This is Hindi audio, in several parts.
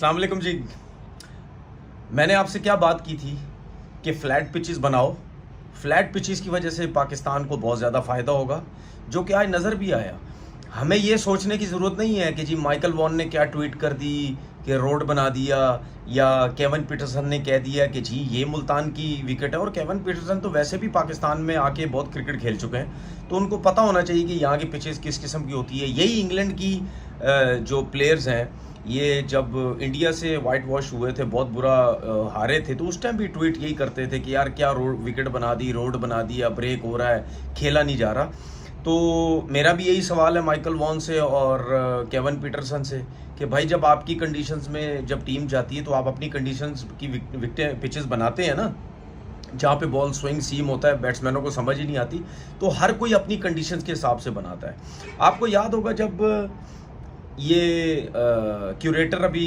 अस्सलाम वालेकुम जी। मैंने आपसे क्या बात की थी कि फ्लैट पिचेस बनाओ। फ्लैट पिचेस की वजह से पाकिस्तान को बहुत ज़्यादा फ़ायदा होगा, जो कि आज नज़र भी आया। हमें ये सोचने की ज़रूरत नहीं है कि जी माइकल वॉन ने क्या ट्वीट कर दी कि रोड बना दिया, या केवन पीटरसन ने कह दिया कि जी ये मुल्तान की विकेट है। और केवन पीटरसन तो वैसे भी पाकिस्तान में आके बहुत क्रिकेट खेल चुके हैं, तो उनको पता होना चाहिए कि यहाँ की पिचेस किस किस्म की होती है। यही इंग्लैंड की जो प्लेयर्स हैं, ये जब इंडिया से वाइट वॉश हुए थे, बहुत बुरा हारे थे, तो उस टाइम भी ट्वीट यही करते थे कि यार क्या रोड विकेट बना दी, रोड बना दिया, ब्रेक हो रहा है, खेला नहीं जा रहा। तो मेरा भी यही सवाल है माइकल वॉन से और केवन पीटरसन से कि भाई जब आपकी कंडीशंस में जब टीम जाती है तो आप अपनी कंडीशंस की विकेट पिचेस बनाते हैं ना, जहाँ पे बॉल स्विंग सीम होता है, बैट्समैनों को समझ ही नहीं आती, तो हर कोई अपनी कंडीशंस के हिसाब से बनाता है। आपको याद होगा जब ये क्यूरेटर अभी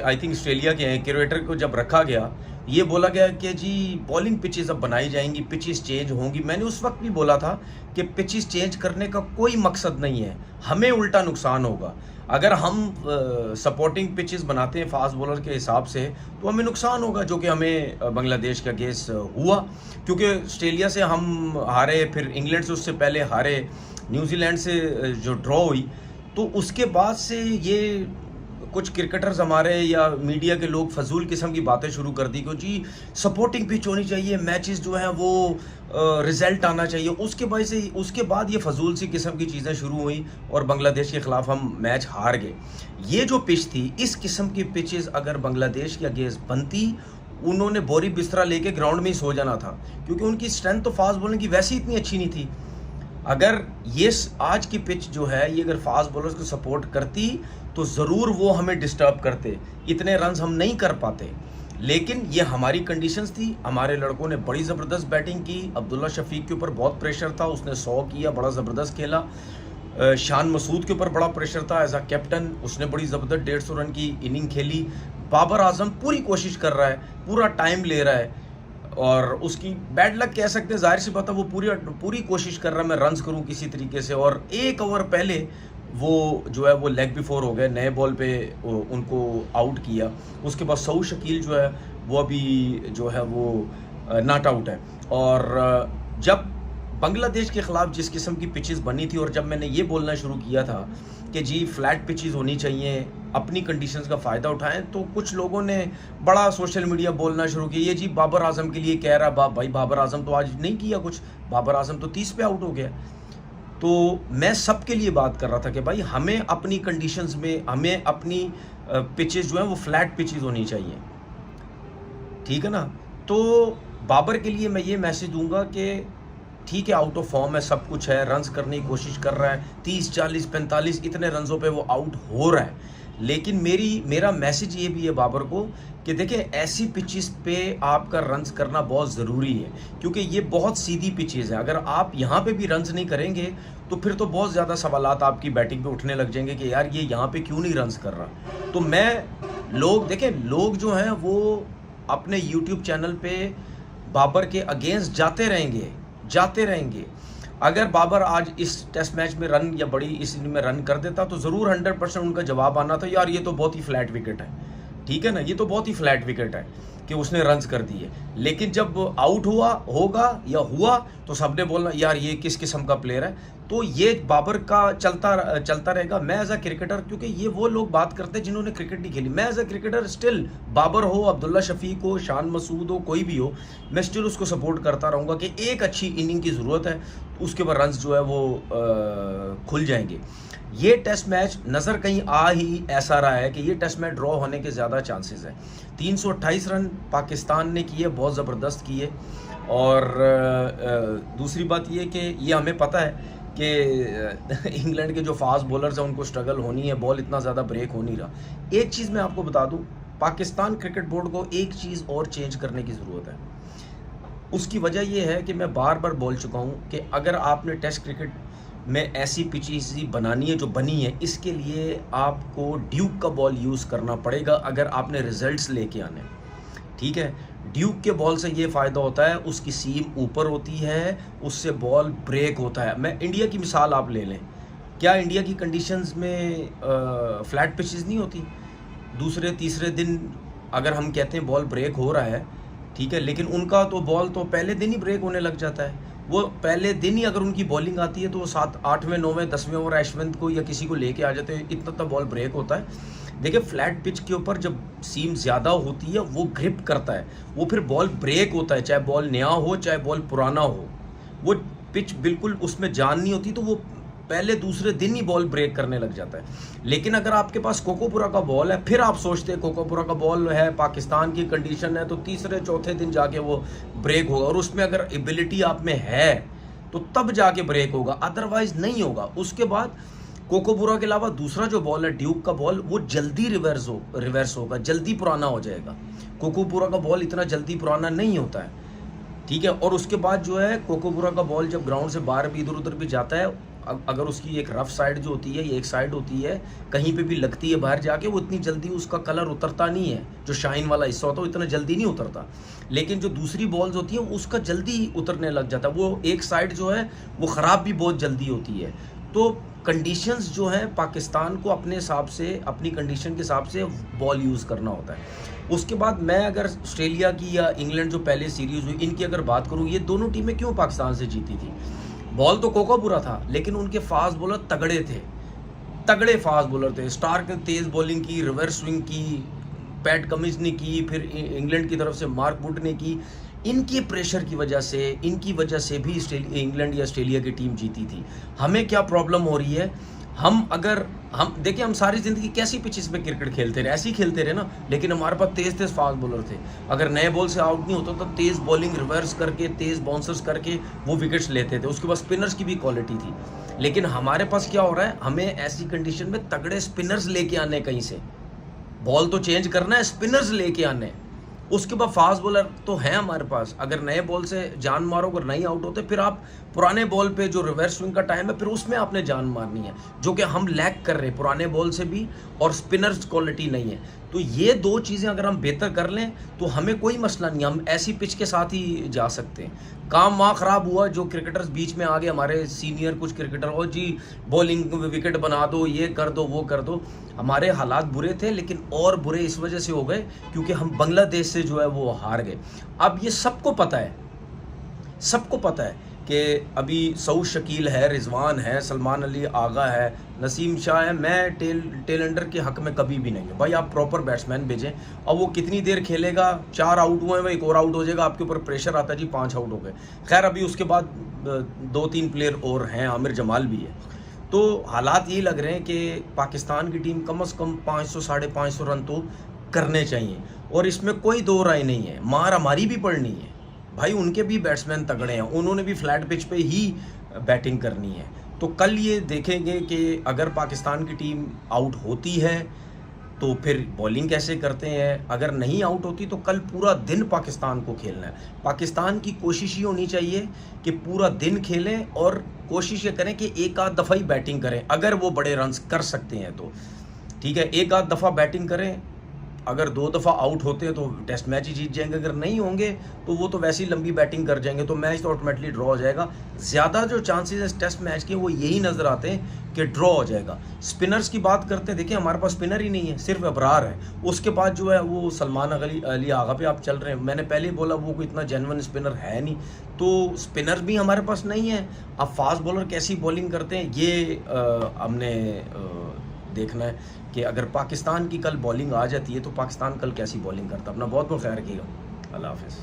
आई थिंक ऑस्ट्रेलिया के हैं, क्यूरेटर को जब रखा गया, ये बोला गया कि जी बॉलिंग पिचेस अब बनाई जाएंगी, पिचेस चेंज होंगी। मैंने उस वक्त भी बोला था कि पिचेस चेंज करने का कोई मकसद नहीं है, हमें उल्टा नुकसान होगा। अगर हम सपोर्टिंग पिचेस बनाते हैं फास्ट बॉलर के हिसाब से, तो हमें नुकसान होगा, जो कि हमें बांग्लादेश का केस हुआ, क्योंकि ऑस्ट्रेलिया से हम हारे, फिर इंग्लैंड से उससे पहले हारे, न्यूजीलैंड से जो ड्रॉ हुई, तो उसके बाद से ये कुछ क्रिकेटर्स हमारे या मीडिया के लोग फजूल किस्म की बातें शुरू कर दी कि जी सपोर्टिंग पिच होनी चाहिए, मैचेस जो हैं वो रिजल्ट आना चाहिए। उसके बाद ये फजूल सी किस्म की चीज़ें शुरू हुई और बांग्लादेश के ख़िलाफ़ हम मैच हार गए। ये जो पिच थी, इस किस्म की पिचेस अगर बांग्लादेश के अगेंस्ट बनती, उन्होंने बोरी बिस्तरा लेके ग्राउंड में ही सो जाना था, क्योंकि उनकी स्ट्रेंथ तो फास्ट बॉलिंग की वैसे ही इतनी अच्छी नहीं थी। अगर ये आज की पिच जो है, ये अगर फास्ट बॉलर्स को सपोर्ट करती तो ज़रूर वो हमें डिस्टर्ब करते, इतने रन्स हम नहीं कर पाते। लेकिन ये हमारी कंडीशंस थी। हमारे लड़कों ने बड़ी ज़बरदस्त बैटिंग की, अब्दुल्ला शफीक के ऊपर बहुत प्रेशर था, उसने 100 किया, बड़ा ज़बरदस्त खेला। शान मसूद के ऊपर बड़ा प्रेशर था एज अ कैप्टन, उसने बड़ी ज़बरदस्त 150 रन की इनिंग खेली। बाबर आजम पूरी कोशिश कर रहा है, पूरा टाइम ले रहा है, और उसकी बैड लक कह सकते हैं, जाहिर सी बात है, वो पूरी कोशिश कर रहा है मैं रन्स करूं किसी तरीके से। और एक ओवर पहले वो जो है वो लेग बिफोर हो गए, नए बॉल पे उनको आउट किया। उसके बाद सऊ शकील जो है वो अभी जो है वो नॉट आउट है। और जब बांग्लादेश के ख़िलाफ़ जिस किस्म की पिचेस बनी थी, और जब मैंने ये बोलना शुरू किया था कि जी फ्लैट पिचेस होनी चाहिए, अपनी कंडीशंस का फ़ायदा उठाएं, तो कुछ लोगों ने बड़ा सोशल मीडिया बोलना शुरू किया, ये जी बाबर आजम के लिए कह रहा भाई बाबर आजम तो आज नहीं किया कुछ, बाबर आजम तो 30 पे आउट हो गया। तो मैं सबके लिए बात कर रहा था कि भाई हमें अपनी कंडीशंस में, हमें अपनी पिचेस जो हैं वो फ्लैट पिचेस होनी चाहिए, ठीक है ना। तो बाबर के लिए मैं ये मैसेज दूंगा कि ठीक है, आउट ऑफ फॉर्म है, सब कुछ है, रन्स करने की कोशिश कर रहा है, 30, 40, 45 इतने रन्सों पे वो आउट हो रहा है। लेकिन मेरा मैसेज ये भी है बाबर को कि देखें, ऐसी पिचेस पे आपका रन्स करना बहुत ज़रूरी है, क्योंकि ये बहुत सीधी पिचेस है। अगर आप यहाँ पे भी रन्स नहीं करेंगे तो फिर तो बहुत ज़्यादा सवालात आपकी बैटिंग पे उठने लग जाएंगे कि यार ये यहाँ पे क्यों नहीं रन्स कर रहा। तो लोग जो हैं वो अपने यूट्यूब चैनल पे बाबर के अगेंस्ट जाते रहेंगे। अगर बाबर आज इस टेस्ट मैच में रन या बड़ी इस इनिंग में रन कर देता, तो ज़रूर 100% उनका जवाब आना था, यार ये तो बहुत ही फ्लैट विकेट है, ठीक है ना, ये तो बहुत ही फ्लैट विकेट है कि उसने रन्स कर दिए। लेकिन जब आउट हुआ तो सबने बोलना यार ये किस किस्म का प्लेयर है। तो ये बाबर का चलता रहेगा। मैं एज अ क्रिकेटर, क्योंकि ये वो लोग बात करते हैं जिन्होंने क्रिकेट नहीं खेली, मैं as a cricketer still, Babar हो, अब्दुल्ला शफीक हो, शान मसूद हो, कोई भी हो, मैं स्टिल उसको सपोर्ट करता रहूँगा कि एक अच्छी इनिंग की ज़रूरत है, उसके बाद रन्स जो है वो खुल जाएंगे। ये टेस्ट मैच नज़र कहीं आ ही ऐसा रहा है कि ये टेस्ट मैच ड्रॉ होने के ज़्यादा चांसेस हैं। 328 रन पाकिस्तान ने किए, बहुत ज़बरदस्त किए। और दूसरी बात ये कि ये हमें पता है कि इंग्लैंड के जो फास्ट बॉलर्स हैं उनको स्ट्रगल होनी है, बॉल इतना ज़्यादा ब्रेक हो नहीं रहा। एक चीज़ मैं आपको बता दूं, पाकिस्तान क्रिकेट बोर्ड को एक चीज़ और चेंज करने की ज़रूरत है। उसकी वजह यह है कि मैं बार बार बोल चुका हूं कि अगर आपने टेस्ट क्रिकेट में ऐसी पिचेस बनानी है जो बनी है, इसके लिए आपको ड्यूक का बॉल यूज़ करना पड़ेगा अगर आपने रिजल्ट्स लेके आने, ठीक है। ड्यूक के बॉल से ये फ़ायदा होता है, उसकी सीम ऊपर होती है, उससे बॉल ब्रेक होता है। मैं इंडिया की मिसाल आप ले लें, क्या इंडिया की कंडीशंस में फ्लैट पिचेस नहीं होती? दूसरे तीसरे दिन अगर हम कहते हैं बॉल ब्रेक हो रहा है, ठीक है, लेकिन उनका तो बॉल तो पहले दिन ही ब्रेक होने लग जाता है। वो पहले दिन ही अगर उनकी बॉलिंग आती है तो वो 7, 8वें, 9वें, 10वें ओवर ऐशवर्थ को या किसी को लेके आ जाते हैं, इतना तक बॉल ब्रेक होता है। देखिए फ्लैट पिच के ऊपर जब सीम ज़्यादा होती है वो ग्रिप करता है, वो फिर बॉल ब्रेक होता है, चाहे बॉल नया हो चाहे बॉल पुराना हो, वो पिच बिल्कुल उसमें जान नहीं होती, तो वो पहले दूसरे दिन ही बॉल ब्रेक करने लग जाता है। लेकिन अगर आपके पास कोकोपुरा का बॉल है, फिर आप सोचते हैं कोकोपुरा का बॉल है, पाकिस्तान की कंडीशन है, तो तीसरे चौथे दिन जाके वो ब्रेक होगा, और उसमें अगर एबिलिटी आप में है तो तब जाके ब्रेक होगा, अदरवाइज नहीं होगा। उसके बाद कोकोपुरा के अलावा दूसरा जो बॉल है ड्यूक का बॉल, वो जल्दी रिवर्स होगा, जल्दी पुराना हो जाएगा। कोकोपुरा का बॉल इतना जल्दी पुराना नहीं होता है, ठीक है। और उसके बाद जो है कोकोपुरा का बॉल जब ग्राउंड से बाहर भी इधर उधर भी जाता है, अगर उसकी एक रफ साइड जो होती है, ये एक साइड होती है, कहीं पे भी लगती है बाहर जाके, वो इतनी जल्दी उसका कलर उतरता नहीं है, जो शाइन वाला हिस्सा होता है वो इतना जल्दी नहीं उतरता। लेकिन जो दूसरी बॉल्स होती हैं उसका जल्दी उतरने लग जाता है, वो एक साइड जो है वो ख़राब भी बहुत जल्दी होती है। तो कंडीशंस जो है पाकिस्तान को अपने हिसाब से, अपनी कंडीशन के हिसाब से बॉल यूज़ करना होता है। उसके बाद मैं अगर ऑस्ट्रेलिया की या इंग्लैंड जो पहले सीरीज़ हुई इनकी अगर बात करूँ, ये दोनों टीमें क्यों पाकिस्तान से जीती थी? बॉल तो कोकोपुरा था, लेकिन उनके फास्ट बॉलर तगड़े थे, तगड़े फास्ट बॉलर थे। स्टार्क ने तेज़ बॉलिंग की, रिवर्स स्विंग की, पैट कमिंस ने की, फिर इंग्लैंड की तरफ से मार्क वुड ने की। इनके प्रेशर की वजह से, इनकी वजह से भी इंग्लैंड या ऑस्ट्रेलिया की टीम जीती थी। हमें क्या प्रॉब्लम हो रही है, हम देखिए, हम सारी ज़िंदगी कैसी पिचेस पे क्रिकेट खेलते रहे, ऐसे ही खेलते रहे ना, लेकिन हमारे पास तेज़ तेज़ फास्ट बॉलर थे। अगर नए बॉल से आउट नहीं होता तो तेज़ बॉलिंग रिवर्स करके, तेज़ बाउंसर्स करके वो विकेट्स लेते थे। उसके बाद स्पिनर्स की भी क्वालिटी थी। लेकिन हमारे पास क्या हो रहा है, हमें ऐसी कंडीशन में तगड़े स्पिनर्स लेके आने, कहीं से बॉल तो चेंज करना है, स्पिनर्स लेके आने। उसके बाद फास्ट बॉलर तो हैं हमारे पास, अगर नए बॉल से जान मारो, अगर नहीं आउट होते, फिर आप पुराने बॉल पे जो रिवर्स स्विंग का टाइम है, फिर उसमें आपने जान मारनी है, जो कि हम लैक कर रहे हैं पुराने बॉल से भी, और स्पिनर्स क्वालिटी नहीं है। तो ये दो चीज़ें अगर हम बेहतर कर लें तो हमें कोई मसला नहीं, हम ऐसी पिच के साथ ही जा सकते हैं। काम वहाँ ख़राब हुआ, जो क्रिकेटर्स बीच में आ गए, हमारे सीनियर कुछ क्रिकेटर, और जी बॉलिंग विकेट बना दो, ये कर दो, वो कर दो। हमारे हालात बुरे थे, लेकिन और बुरे इस वजह से हो गए क्योंकि हम बांग्लादेश से जो है वो हार गए। अब ये सबको पता है, सबको पता है कि अभी सऊद शकील है, रिजवान है, सलमान अली आगा है, नसीम शाह है। मैं टेल एंडर के हक में कभी भी नहीं है भाई, आप प्रॉपर बैट्समैन भेजें। और वो कितनी देर खेलेगा, 4 आउट हुए हैं, एक और आउट हो जाएगा, आपके ऊपर प्रेशर आता है जी 5 आउट हो गए। खैर अभी उसके बाद 2-3 प्लेयर और हैं, आमिर जमाल भी है। तो हालात ये लग रहे हैं कि पाकिस्तान की टीम कम से कम 500, 550 रन तो करने चाहिए, और इसमें कोई दो राय नहीं है। मार हमारी भी पड़नी है भाई, उनके भी बैट्समैन तगड़े हैं, उन्होंने भी फ्लैट पिच पे ही बैटिंग करनी है। तो कल ये देखेंगे कि अगर पाकिस्तान की टीम आउट होती है तो फिर बॉलिंग कैसे करते हैं, अगर नहीं आउट होती तो कल पूरा दिन पाकिस्तान को खेलना है। पाकिस्तान की कोशिश ही होनी चाहिए कि पूरा दिन खेलें, और कोशिश ये करें कि एक आध दफ़ा ही बैटिंग करें, अगर वो बड़े रन्स कर सकते हैं तो ठीक है, एक आध दफ़ा बैटिंग करें। अगर 2 दफ़ा आउट होते हैं तो टेस्ट मैच ही जीत जाएंगे, अगर नहीं होंगे तो वो तो वैसी लंबी बैटिंग कर जाएंगे, तो मैच तो ऑटोमेटिकली ड्रॉ हो जाएगा। ज़्यादा जो चांसेस हैं टेस्ट मैच के वो यही नज़र आते हैं कि ड्रॉ हो जाएगा। स्पिनर्स की बात करते हैं, देखिए हमारे पास स्पिनर ही नहीं है, सिर्फ अबरार है। उसके बाद जो है वो सलमान अली आगा पे आप चल रहे हैं। मैंने पहले ही बोला वो कोई इतना जेन्युइन स्पिनर है नहीं, तो स्पिनर भी हमारे पास नहीं है। अब फास्ट बॉलर कैसी बॉलिंग करते हैं ये हमने देखना है कि अगर पाकिस्तान की कल बॉलिंग आ जाती है तो पाकिस्तान कल कैसी बॉलिंग करता है। अपना बहुत बहुत ख्याल रखिएगा। अल्लाह हाफिज़।